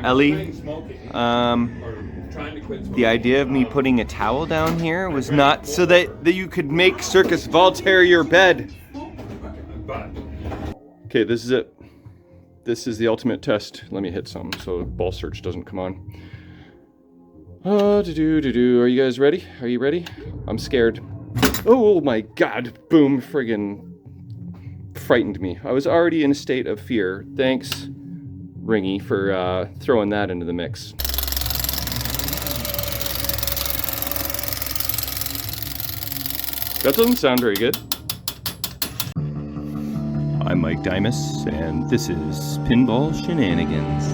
Ellie, the idea of me putting a towel down here was not so that you could make Cirqus Voltaire your bed. Okay, this is it. This is the ultimate test. Let me hit some so ball search doesn't come on. Are you guys ready? Are you ready? I'm scared. Oh my god, boom, friggin' frightened me. I was already in a state of fear. Thanks, Ringy, for throwing that into the mix. That doesn't sound very good. I'm Mike Dimas, and this is Pinball Shenanigans.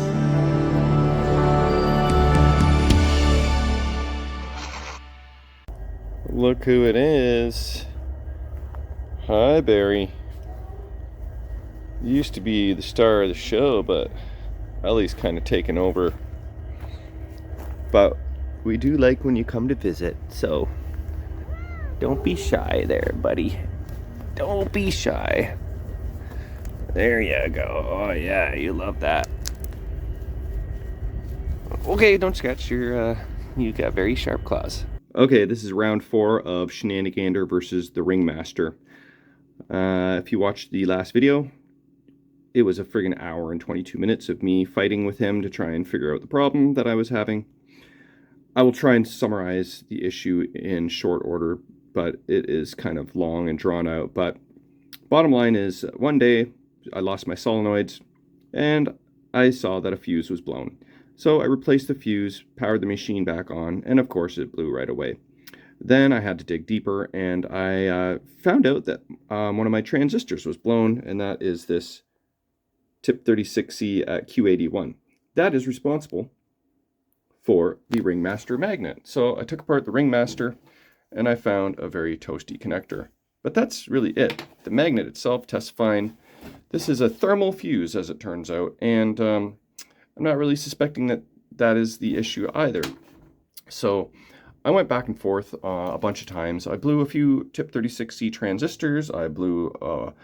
Look who it is. Hi, Barry. You used to be the star of the show, but Ellie's kind of taken over. But we do like when you come to visit, so don't be shy there, buddy. Don't be shy. There you go. Oh yeah, you love that. Okay, don't scratch. You got very sharp claws. Okay, this is round 4 of Shenanigander versus the Ringmaster. If you watched the last video, it was a friggin' hour and 22 minutes of me fighting with him to try and figure out the problem that I was having. I will try and summarize the issue in short order, but it is kind of long and drawn out. But bottom line is, one day I lost my solenoids and I saw that a fuse was blown. So I replaced the fuse, powered the machine back on, and of course it blew right away. Then I had to dig deeper, and I found out that one of my transistors was blown, and that is this tip 36C at Q81. That is responsible for the Ringmaster magnet. So I took apart the Ringmaster, and I found a very toasty connector. But that's really it. The magnet itself tests fine. This is a thermal fuse, as it turns out, and I'm not really suspecting that that is the issue either. So I went back and forth a bunch of times. I blew a few tip 36C transistors. I blew a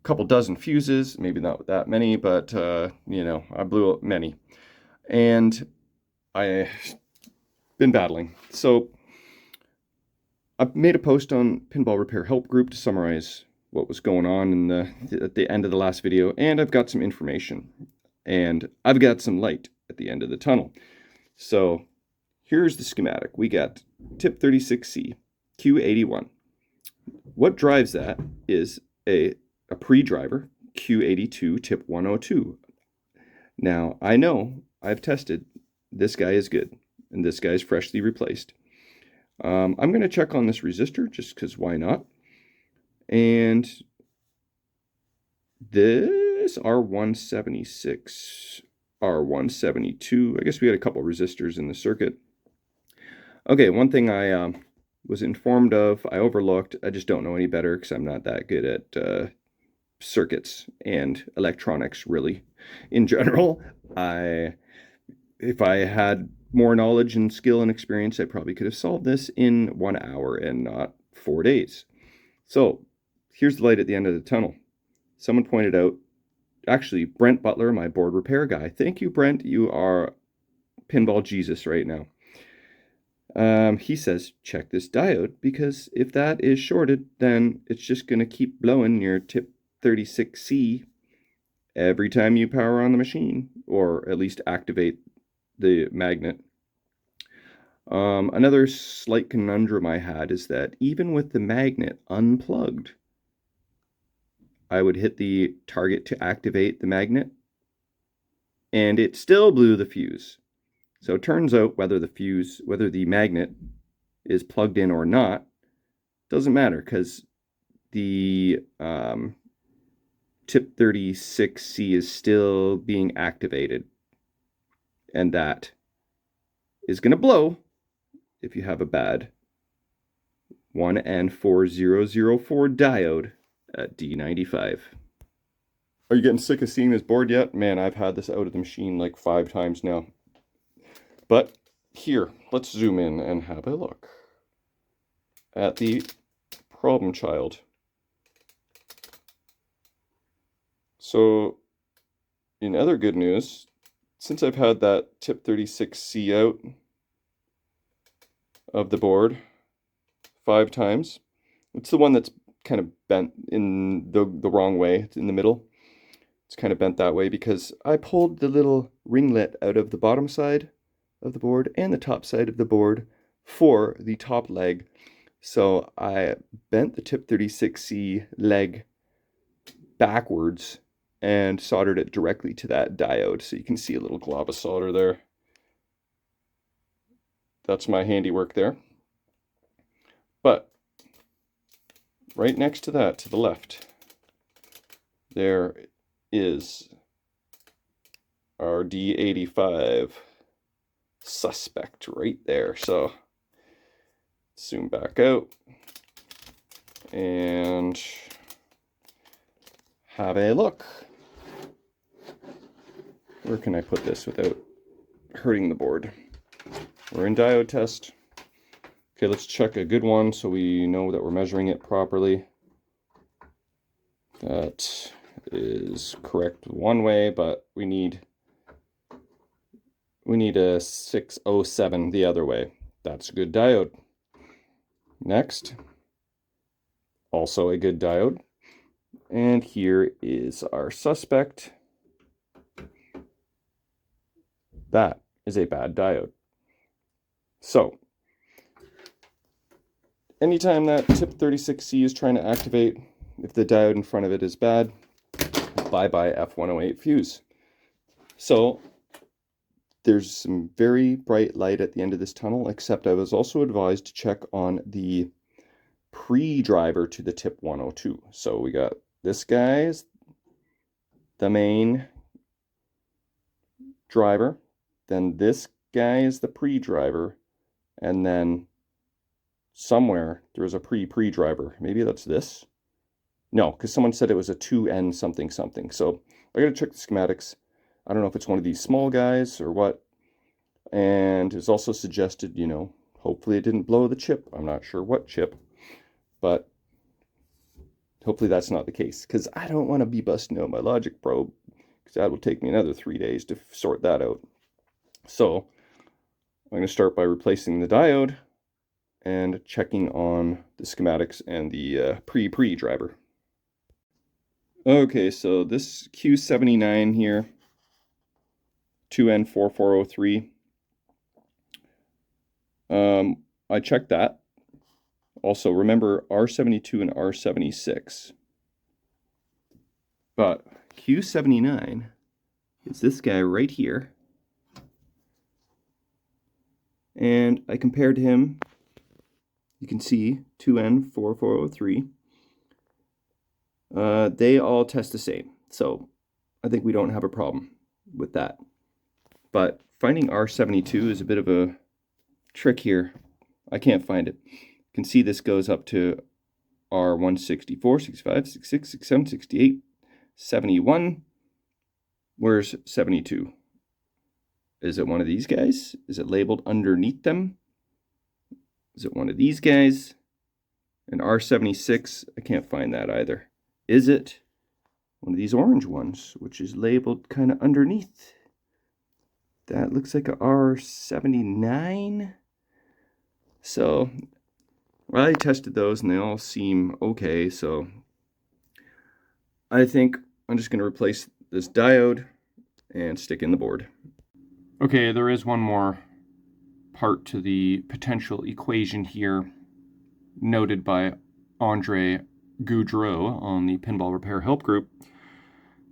couple dozen fuses, maybe not that many, but you know, I blew many. And I've been battling. So I made a post on Pinball Repair Help Group to summarize what was going on at the end of the last video, and I've got some information. And I've got some light at the end of the tunnel. So here's the schematic. We got tip 36C, Q81. What drives that is a pre-driver, Q82, tip 102. Now, I know I've tested. This guy is good, and this guy's freshly replaced. I'm going to check on this resistor, just because why not? And this R176, R172, I guess we had a couple resistors in the circuit. Okay, one thing I was informed of, I overlooked, I just don't know any better because I'm not that good at circuits and electronics, really. In general, if I had more knowledge and skill and experience, I probably could have solved this in 1 hour and not 4 days. So, here's the light at the end of the tunnel. Someone pointed out, actually, Brent Butler, my board repair guy. Thank you, Brent. You are Pinball Jesus right now. He says, check this diode, because if that is shorted, then it's just going to keep blowing your tip 36C every time you power on the machine, or at least activate the magnet. Another slight conundrum I had is that even with the magnet unplugged, I would hit the target to activate the magnet, and it still blew the fuse. So it turns out whether the magnet is plugged in or not, doesn't matter, because the tip 36C is still being activated. And that is going to blow if you have a bad 1N4004 diode at D95. Are you getting sick of seeing this board yet? Man, I've had this out of the machine like 5 times now. But here, let's zoom in and have a look at the problem child. So, in other good news, since I've had that tip 36C out of the board 5 times, it's the one that's kind of bent in the wrong way. It's in the middle. It's kind of bent that way because I pulled the little ringlet out of the bottom side of the board and the top side of the board for the top leg. So I bent the tip 36C leg backwards and soldered it directly to that diode. So you can see a little glob of solder there. That's my handiwork there. But right next to that, to the left, there is our D85 suspect right there. So zoom back out and have a look. Where can I put this without hurting the board? We're in diode test. Okay, let's check a good one so we know that we're measuring it properly. That is correct one way, but we need a 607 the other way. That's a good diode. Next, also a good diode. And here is our suspect. That is a bad diode. So, anytime that tip 36C is trying to activate, if the diode in front of it is bad, bye-bye F108 fuse. So, there's some very bright light at the end of this tunnel, except I was also advised to check on the pre-driver to the tip 102. So we got this guy's the main driver, then this guy is the pre-driver, and then somewhere there's a pre-driver. Maybe that's this? No, because someone said it was a 2N something something. So I gotta check the schematics. I don't know if it's one of these small guys or what. And it's also suggested, you know, hopefully it didn't blow the chip. I'm not sure what chip, but hopefully that's not the case, because I don't want to be busting out my logic probe, because that will take me another 3 days to sort that out. So I'm going to start by replacing the diode and checking on the schematics and the pre driver. Okay, so this Q79 here, 2N4403, I checked that. Also, remember R72 and R76. But Q79 is this guy right here. And I compared him, you can see 2N4403. They all test the same. So I think we don't have a problem with that. But finding R72 is a bit of a trick here. I can't find it. You can see this goes up to R164, 65, 66, 67, 68, 71. Where's 72? Is it one of these guys? Is it labeled underneath them? Is it one of these guys? And R76, I can't find that either. Is it one of these orange ones, which is labeled kind of underneath? That looks like a R79. So, well, I tested those and they all seem okay. So, I think I'm just going to replace this diode and stick in the board. Okay, there is one more part to the potential equation here noted by Andre Goudreau on the Pinball Repair Help Group.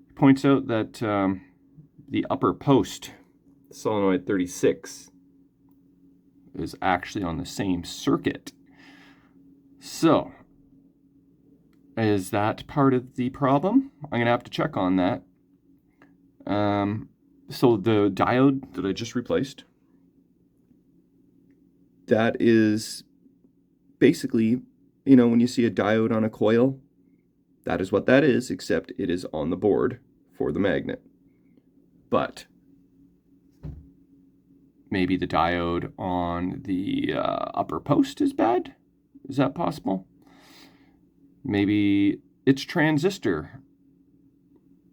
He points out that the upper post, solenoid 36, is actually on the same circuit. So, is that part of the problem? I'm going to have to check on that. So the diode that I just replaced, that is basically, you know, when you see a diode on a coil, that is what that is, except it is on the board for the magnet. But maybe the diode on the upper post is bad? Is that possible? Maybe its transistor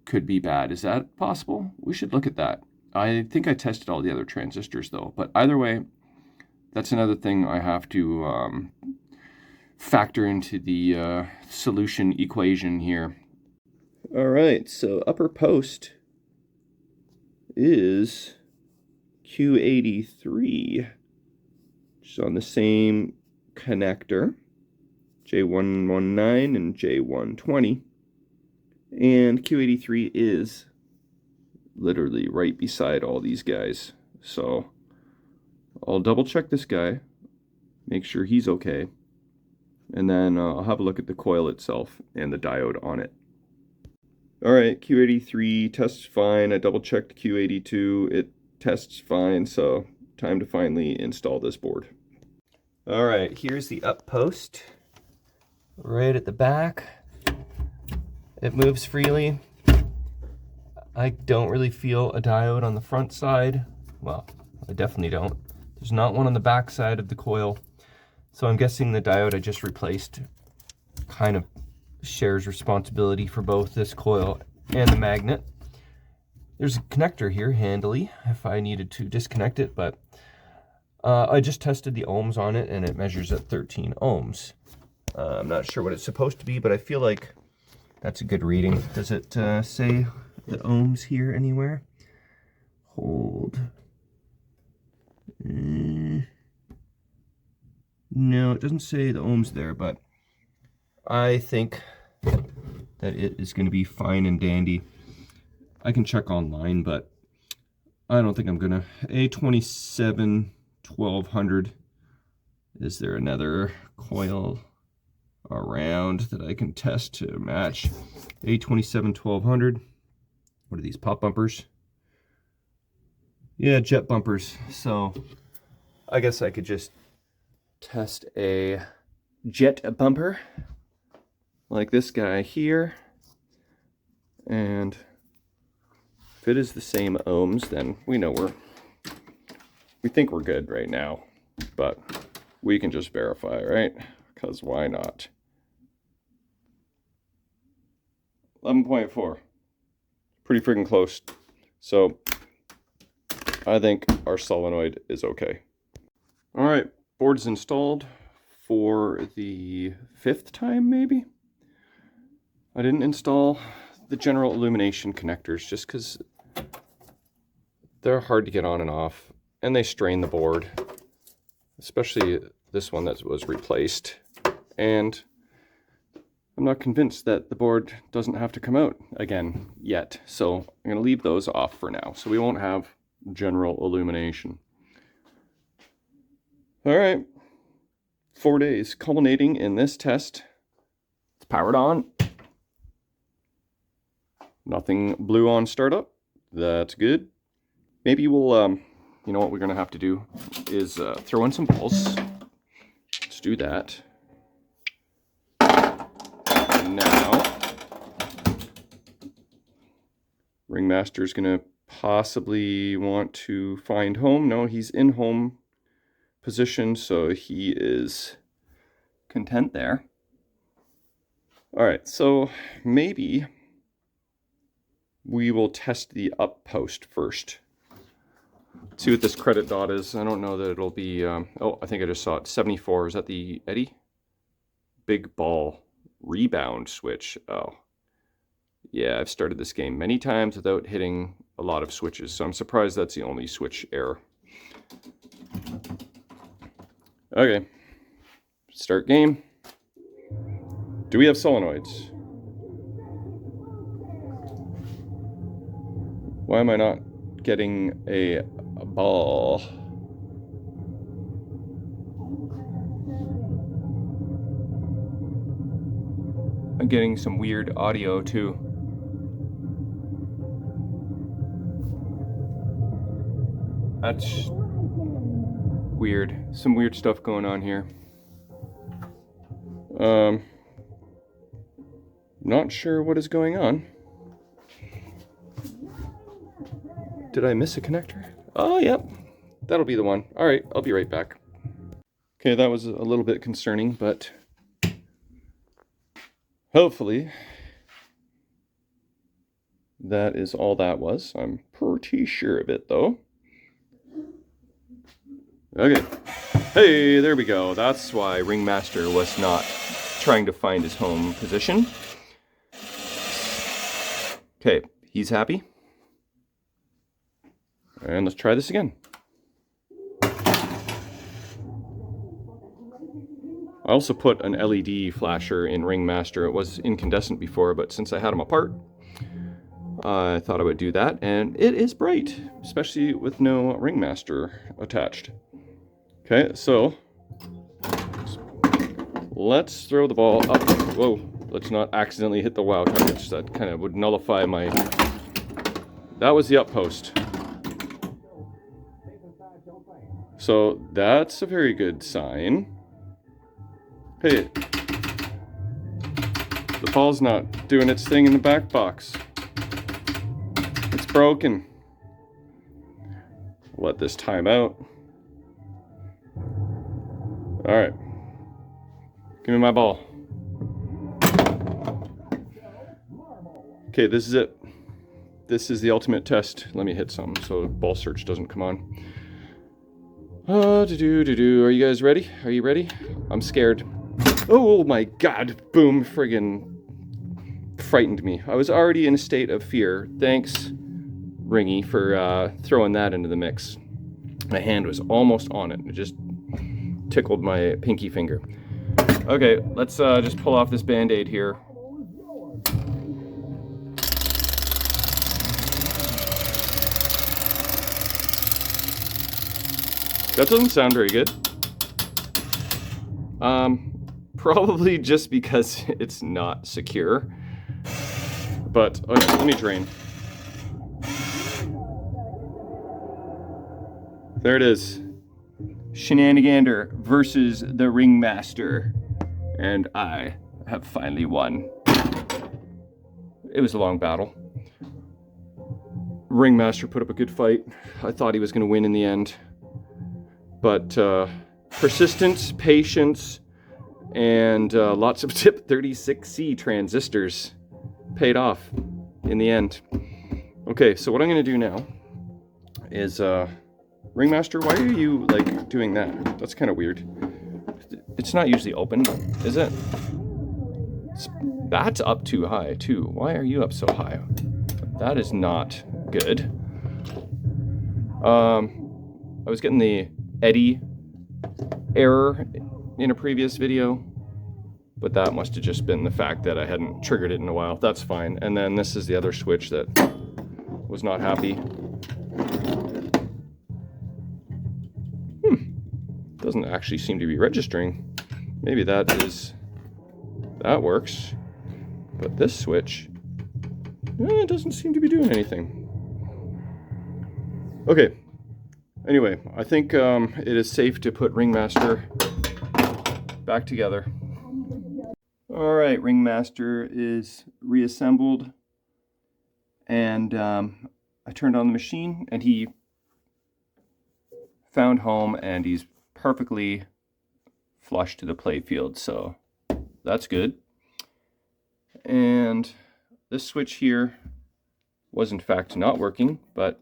could be bad. Is that possible? We should look at that. I think I tested all the other transistors though, but either way, that's another thing I have to factor into the solution equation here. All right, so upper post is Q83, which is on the same connector, J119 and J120, and Q83 is literally right beside all these guys. So I'll double check this guy, make sure he's okay, and then I'll have a look at the coil itself and the diode on it. Alright, Q83 tests fine. I double checked Q82, it tests fine, so time to finally install this board. Alright, here's the up post right at the back. It moves freely. I don't really feel a diode on the front side. Well, I definitely don't. There's not one on the back side of the coil. So I'm guessing the diode I just replaced kind of shares responsibility for both this coil and the magnet. There's a connector here handily if I needed to disconnect it, but I just tested the ohms on it and it measures at 13 ohms. I'm not sure what it's supposed to be, but I feel like that's a good reading. Does it say the ohms here anywhere? Hold. No, it doesn't say the ohms there, but I think that it is going to be fine and dandy. I can check online, but I don't think I'm gonna. A27 1200. Is there another coil around that I can test to match? A27 1200. What are these, pop bumpers? Yeah, jet bumpers. So I guess I could just test a jet bumper like this guy here, and if it is the same ohms, then we know we think we're good right now, but we can just verify, right? Because why not? 11.4, pretty freaking close. So I think our solenoid is okay. All right, board is installed for the 5th time, maybe. I didn't install the general illumination connectors just because they're hard to get on and off, and they strain the board, especially this one that was replaced. And I'm not convinced that the board doesn't have to come out again yet, so I'm going to leave those off for now, so we won't have general illumination. All right, 4 days culminating in this test. It's powered on. Nothing blue on startup. That's good. Maybe we'll, you know what we're going to have to do is throw in some balls. Let's do that. And now, Ringmaster's going to possibly want to find home. No, he's in home position, so he is content there. All right, so maybe we will test the up post first. See what this credit dot is. I don't know that it'll be, oh, I think I just saw it. 74, is that the Eddie? Big ball rebound switch. Oh, yeah, I've started this game many times without hitting a lot of switches, so I'm surprised that's the only switch error. Okay, start game. Do we have solenoids? Why am I not getting a ball? I'm getting some weird audio too. That's weird. Some weird stuff going on here. Not sure what is going on. Did I miss a connector? Oh, yep. That'll be the one. All right, I'll be right back. Okay, that was a little bit concerning, but hopefully that is all that was. I'm pretty sure of it, though. Okay. Hey, there we go. That's why Ringmaster was not trying to find his home position. Okay, he's happy. And let's try this again. I also put an LED flasher in Ringmaster. It was incandescent before, but since I had them apart, I thought I would do that. And it is bright, especially with no Ringmaster attached. Okay, so let's throw the ball up. Whoa, let's not accidentally hit the wow targets. That kind of would nullify my... That was the up post. So that's a very good sign. Hey, the ball's not doing its thing in the back box. It's broken. Let this time out. Alright. Give me my ball. Okay, this is it. This is the ultimate test. Let me hit some so ball search doesn't come on. Are you guys ready? Are you ready? I'm scared. Oh my god. Boom. Friggin' frightened me. I was already in a state of fear. Thanks, Ringy, for throwing that into the mix. My hand was almost on it. It just tickled my pinky finger. Okay, let's just pull off this band-aid here. That doesn't sound very good. Probably just because it's not secure. But, okay, let me drain. There it is. Shenanigander versus the Ringmaster. And I have finally won. It was a long battle. Ringmaster put up a good fight. I thought he was going to win in the end. But persistence, patience, and lots of tip 36C transistors paid off in the end. Okay, so what I'm going to do now is, Ringmaster, why are you, like, doing that? That's kind of weird. It's not usually open, is it? That's up too high, too. Why are you up so high? That is not good. I was getting the eddy error in a previous video, but that must have just been the fact that I hadn't triggered it in a while. That's fine. And then this is the other switch that was not happy. Doesn't actually seem to be registering. Maybe that works. But this switch, it doesn't seem to be doing anything. Okay. Anyway, I think it is safe to put Ringmaster back together. Alright, Ringmaster is reassembled. And I turned on the machine and he found home and he's perfectly flush to the play field, so that's good. And this switch here was in fact not working, but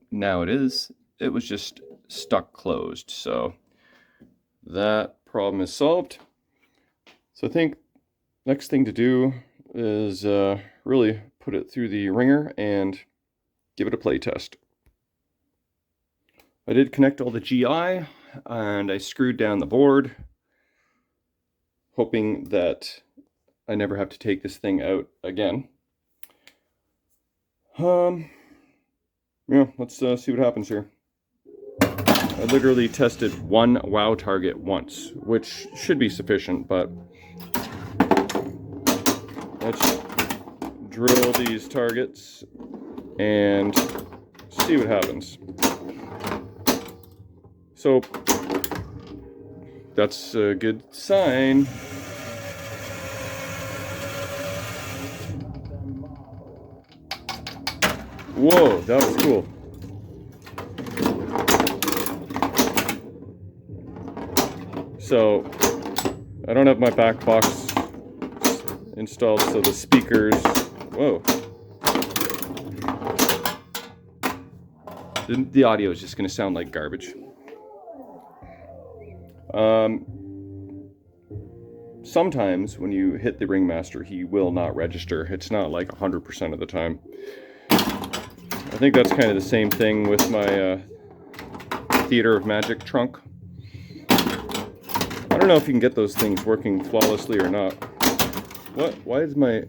now it is. It was just stuck closed, so that problem is solved. So I think next thing to do is really put it through the ringer and give it a play test. I did connect all the GI and I screwed down the board, hoping that I never have to take this thing out again. Yeah, let's see what happens here. I literally tested one wow target once, which should be sufficient, but let's drill these targets and see what happens. So that's a good sign. Whoa, that was cool. So I don't have my back box installed, so the speakers, whoa, the audio is just going to sound like garbage. Sometimes when you hit the Ringmaster, he will not register. It's not like 100% of the time. I think that's kind of the same thing with my Theater of Magic trunk. I don't know if you can get those things working flawlessly or not. What? Why is my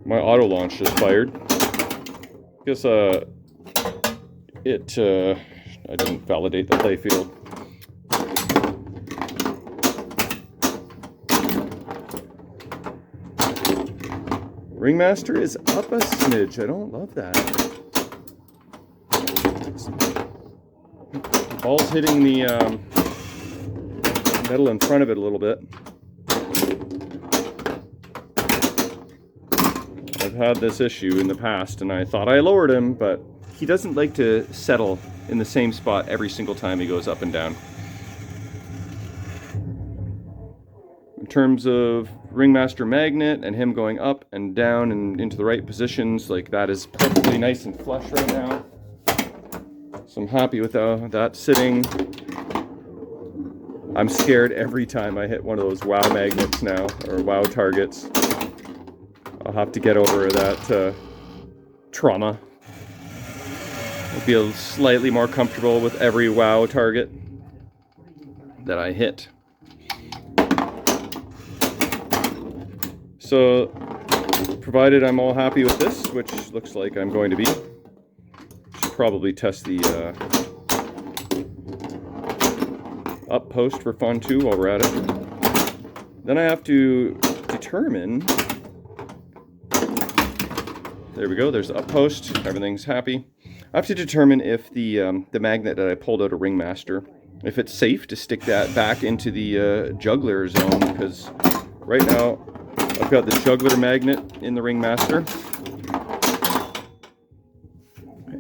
auto launch just fired? Guess I didn't validate the playfield. Ringmaster is up a smidge. I don't love that. The ball's hitting the metal in front of it a little bit. I've had this issue in the past, and I thought I lowered him, but he doesn't like to settle in the same spot every single time he goes up and down. In terms of Ringmaster magnet and him going up and down and into the right positions, like that is perfectly nice and flush right now. So I'm happy with that sitting. I'm scared every time I hit one of those WOW magnets now, or WOW targets. I'll have to get over that trauma. I'll feel slightly more comfortable with every WOW target that I hit. So, provided I'm all happy with this, which looks like I'm going to be, should probably test the up post for fun too while we're at it. Then I have to determine, there we go, there's the up post, everything's happy. I have to determine if the magnet that I pulled out of Ringmaster, if it's safe to stick that back into the juggler zone, because right now I've got the juggler magnet in the Ringmaster,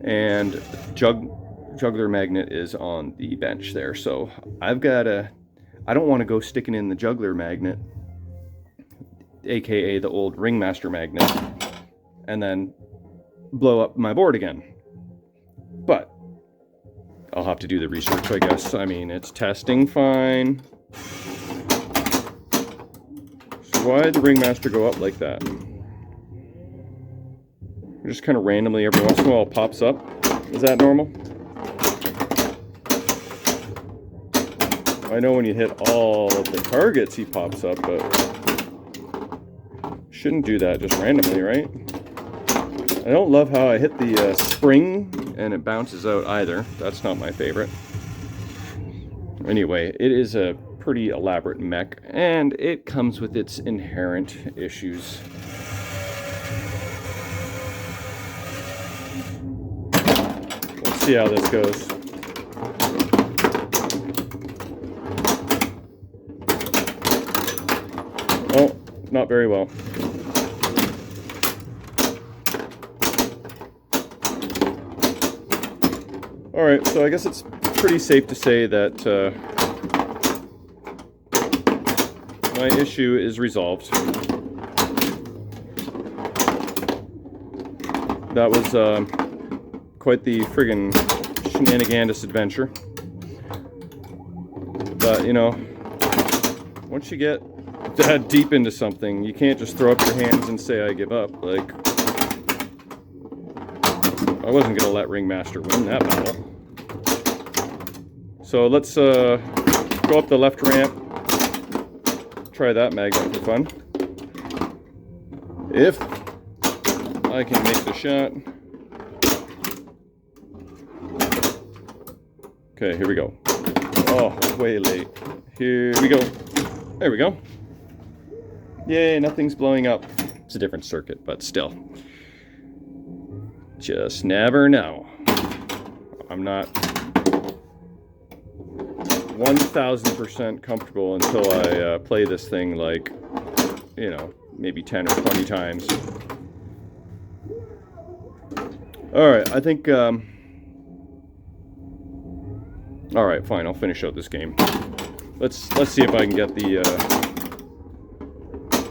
and juggler magnet is on the bench there. So I've got I don't want to go sticking in the juggler magnet, aka the old Ringmaster magnet, and then blow up my board again. But I'll have to do the research, I guess. I mean, it's testing fine. Why did the Ringmaster go up like that? Just kind of randomly every once in a while pops up. Is that normal? I know when you hit all of the targets he pops up, but shouldn't do that just randomly, right? I don't love how I hit the spring and it bounces out either. That's not my favorite. Anyway, it is a pretty elaborate mech, and it comes with its inherent issues. Let's see how this goes. Oh, not very well. Alright, so I guess it's pretty safe to say that my issue is resolved. That was quite the friggin' shenanigans adventure. But, you know, once you get that deep into something, you can't just throw up your hands and say, I give up. Like, I wasn't going to let Ringmaster win that battle. So let's go up the left ramp. Try that magnet for fun. If I can make the shot. Okay, here we go. Oh, way late. Here we go. There we go. Yay, nothing's blowing up. It's a different circuit, but still. Just never know. I'm not 1000% comfortable until I play this thing like, you know, maybe 10 or 20 times. Alright, I think, alright, fine, I'll finish out this game. Let's see if I can get the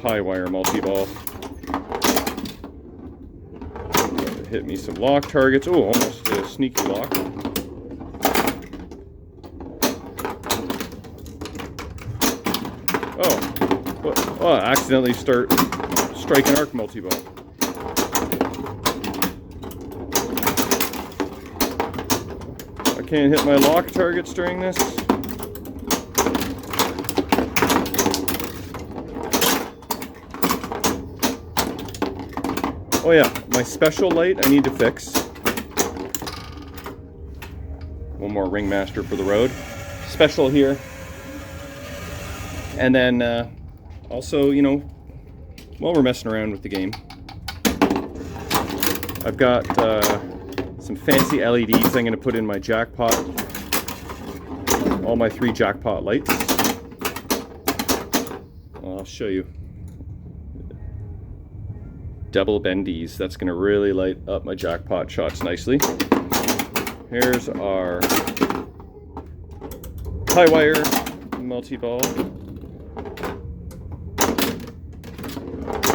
high wire multi-ball. hit me some lock targets. Oh, almost a sneaky lock. Oh, I accidentally start striking arc multi-ball. I can't hit my lock targets during this. Oh yeah, my special light I need to fix. One more Ringmaster for the road. Special here. And then also, you know, while we're messing around with the game, I've got some fancy LEDs I'm going to put in my jackpot. All my 3 jackpot lights. I'll show you. Double bendies. That's going to really light up my jackpot shots nicely. Here's our high wire multi-ball.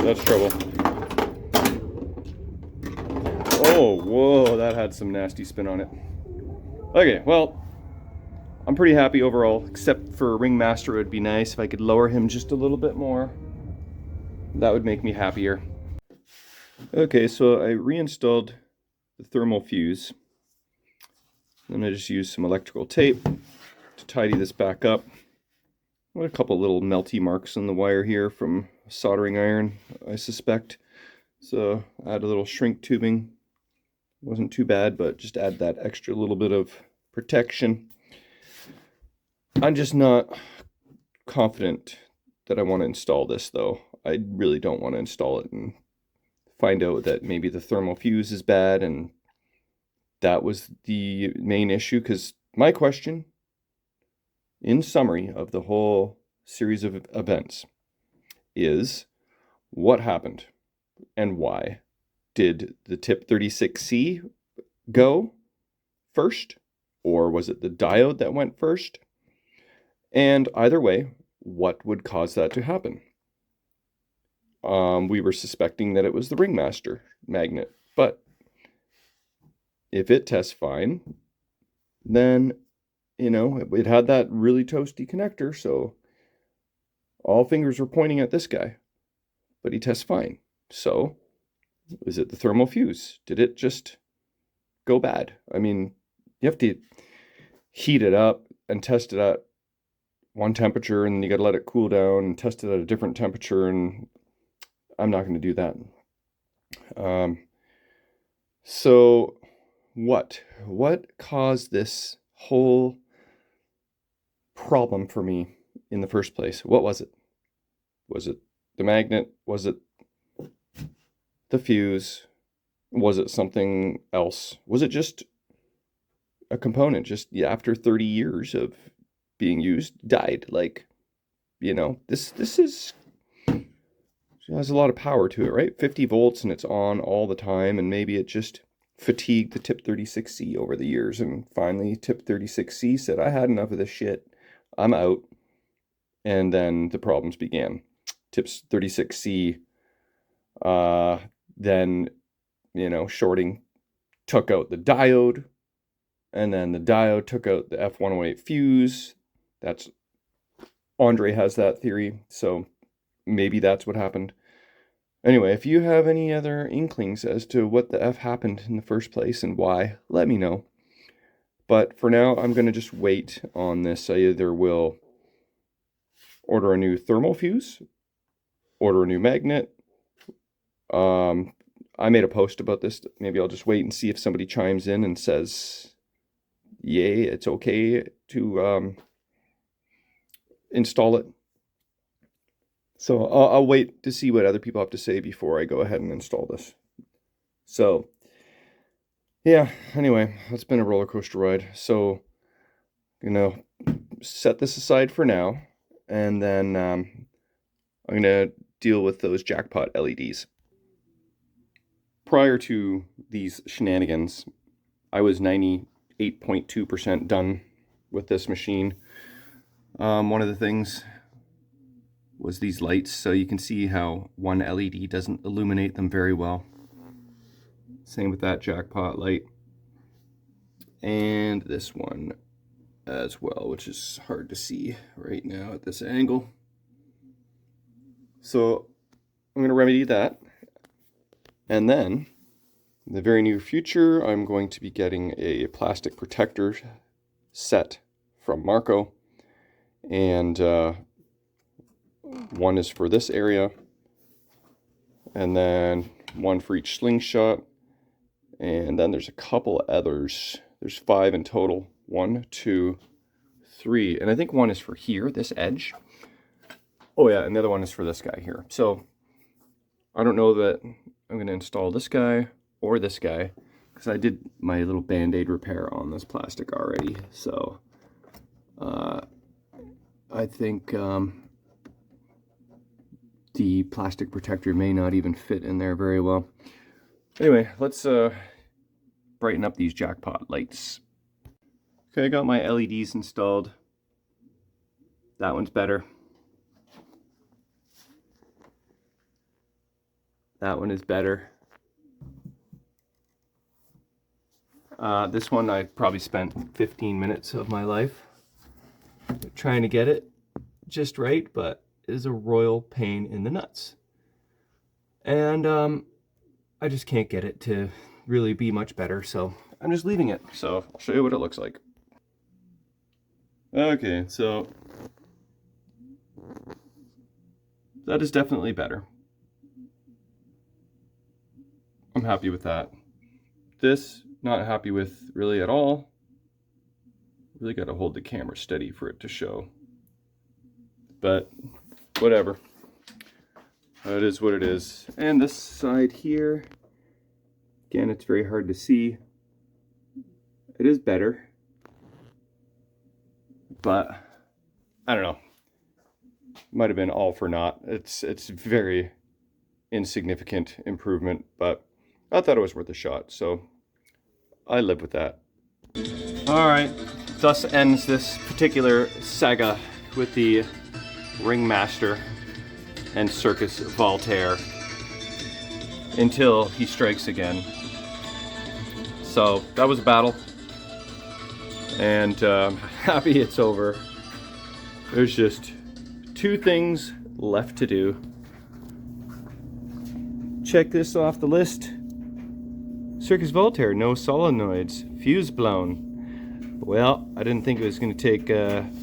That's trouble. Oh, whoa, that had some nasty spin on it. Okay, well, I'm pretty happy overall, except for Ringmaster. It would be nice if I could lower him just a little bit more. That would make me happier. Okay, so I reinstalled the thermal fuse. Then I just used some electrical tape to tidy this back up. Got a couple little melty marks on the wire here from soldering iron, I suspect. So add a little shrink tubing. Wasn't too bad, but just add that extra little bit of protection. I'm just not confident that I want to install this, though. I really don't want to install it and find out that maybe the thermal fuse is bad and that was the main issue. Because my question, in summary of the whole series of events, is what happened and why? Did the tip 36C go first, or was it the diode that went first? And either way, what would cause that to happen? We were suspecting that it was the Ringmaster magnet, but if it tests fine, then, you know, it had that really toasty connector, so all fingers were pointing at this guy, but he tests fine. So, is it the thermal fuse? Did it just go bad? I mean, you have to heat it up and test it at one temperature, and you got to let it cool down and test it at a different temperature, and I'm not going to do that. So what caused this whole problem for me in the first place? What was it? Was it the magnet? Was it the fuse? Was it something else? Was it just a component just after 30 years of being used died? Like, you know, this is, it has a lot of power to it, right? 50 volts and it's on all the time, and maybe it just fatigued the tip 36C over the years, and finally tip 36C said, I had enough of this shit, I'm out. And then the problems began. Tips 36C then, you know, shorting took out the diode, and then the diode took out the F108 fuse. That's, Andre has that theory, so maybe that's what happened. Anyway, if you have any other inklings as to what the F happened in the first place and why, let me know. But for now, I'm going to just wait on this. I either will order a new thermal fuse, order a new magnet. I made a post about this. Maybe I'll just wait and see if somebody chimes in and says, yay, it's okay to install it. So I'll wait to see what other people have to say before I go ahead and install this. So, yeah, anyway, it's been a roller coaster ride. So, you know, set this aside for now, and then I'm going to deal with those jackpot LEDs. Prior to these shenanigans, I was 98.2% done with this machine. One of the things was these lights, so you can see how one LED doesn't illuminate them very well. Same with that jackpot light. And this one as well, which is hard to see right now at this angle. So I'm going to remedy that. And then in the very near future, I'm going to be getting a plastic protector set from Marco. And one is for this area, and then one for each slingshot. And then there's a couple others. There's 5 in total. 1, 2, 3. And I think one is for here, this edge. Oh yeah, and the other one is for this guy here. So I don't know that I'm going to install this guy or this guy, because I did my little band-aid repair on this plastic already. So I think the plastic protector may not even fit in there very well. Anyway, let's brighten up these jackpot lights. Okay, I got my LEDs installed. That one's better. That one is better. This one I probably spent 15 minutes of my life trying to get it just right, but it is a royal pain in the nuts. And I just can't get it to really be much better, so I'm just leaving it. So I'll show you what it looks like. Okay, so that is definitely better. I'm happy with that. This, not happy with really at all. Really got to hold the camera steady for it to show. But whatever. It is what it is. And this side here, again, it's very hard to see. It is better. But I don't know. Might have been all for naught. It's very insignificant improvement, but I thought it was worth a shot, so I live with that. Alright, thus ends this particular saga with the Ringmaster and Cirqus Voltaire until he strikes again. So that was a battle, and I'm happy it's over. There's just 2 things left to do. Check this off the list. Cirqus Voltaire, no solenoids, fuse blown. Well, I didn't think it was going to take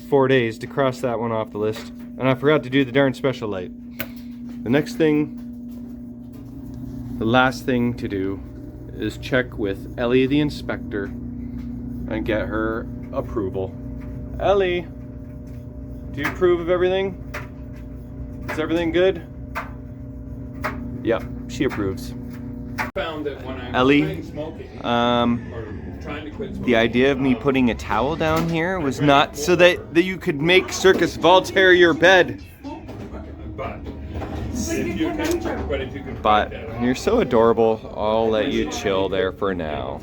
4 days to cross that one off the list. And I forgot to do the darn special light. The next thing, the last thing to do, is check with Ellie the inspector and get her approval. Ellie, do you approve of everything? Is everything good? Yep, she approves. Found that when I'm Ellie, smoking, the idea of me putting a towel down here was not so that you could make Cirqus Voltaire your bed. But you're so adorable, I'll let you chill there for now.